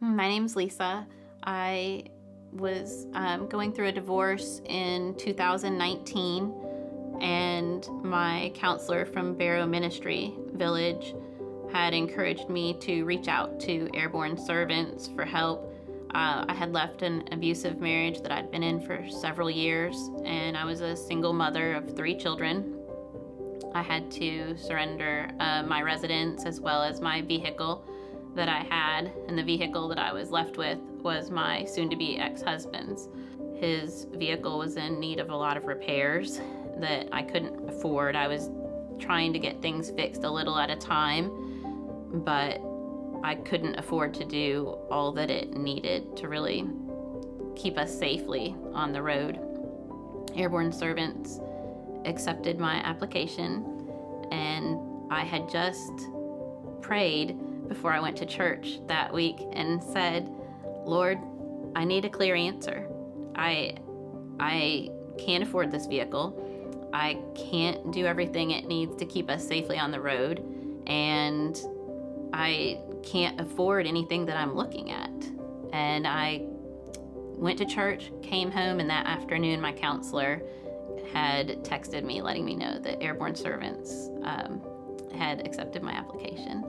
My name's Lisa. I was going through a divorce in 2019, and my counselor from Barrow Ministry Village had encouraged me to reach out to Heirborn Servants for help. I had left an abusive marriage that I'd been in for several years, and I was a single mother of 3 children. I had to surrender my residence as well as my vehicle that I had, and the vehicle that I was left with was my soon-to-be ex-husband's. His vehicle was in need of a lot of repairs that I couldn't afford. I was trying to get things fixed a little at a time, but I couldn't afford to do all that it needed to really keep us safely on the road. Heirborn Servants accepted my application, and I had just prayed before I went to church that week and said, Lord, I need a clear answer. I can't afford this vehicle. I can't do everything it needs to keep us safely on the road, and I can't afford anything that I'm looking at. And I went to church, came home, and that afternoon my counselor had texted me letting me know that Heirborn Servants had accepted my application.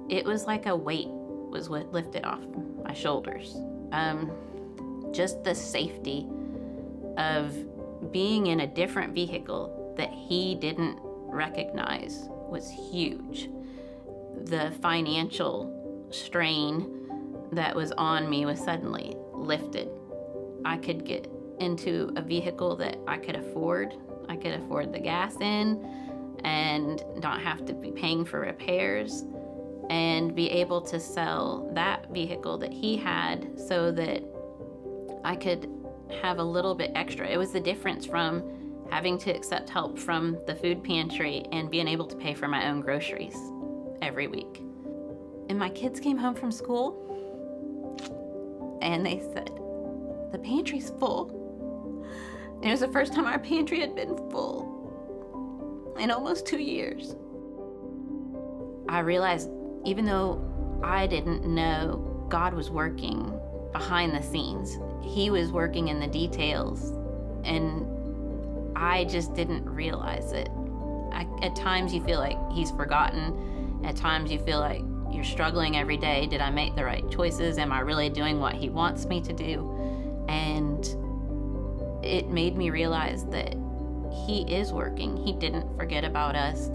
It was like a weight was lifted off my shoulders. Just the safety of being in a different vehicle that he didn't recognize was huge. The financial strain that was on me was suddenly lifted. I could get into a vehicle that I could afford. I could afford the gas in and not have to be paying for repairs, and be able to sell that vehicle that he had so that I could have a little bit extra. It was the difference from having to accept help from the food pantry and being able to pay for my own groceries every week. And my kids came home from school and they said, the pantry's full. And it was the first time our pantry had been full in almost 2 years. I realized, even though I didn't know, God was working behind the scenes. He was working in the details, and I just didn't realize it. At times you feel like he's forgotten. At times you feel like you're struggling every day. Did I make the right choices? Am I really doing what he wants me to do? And it made me realize that he is working. He didn't forget about us.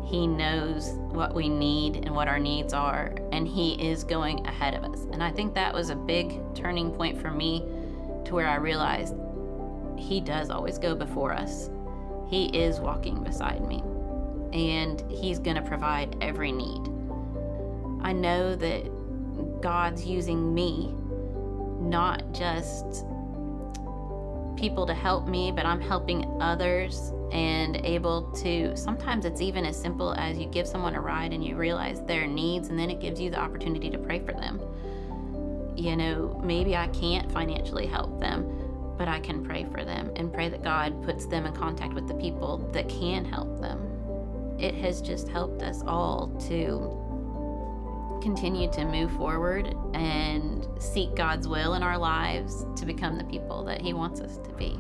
He knows what we need and what our needs are, and he is going ahead of us. And I think that was a big turning point for me, to where I realized he does always go before us. He is walking beside me, and he's going to provide every need. I know that God's using me, not just people to help me, but I'm helping others and able to, sometimes it's even as simple as you give someone a ride and you realize their needs, and then it gives you the opportunity to pray for them. You know, maybe I can't financially help them, but I can pray for them and pray that God puts them in contact with the people that can help them. It has just helped us all to continue to move forward and seek God's will in our lives to become the people that he wants us to be.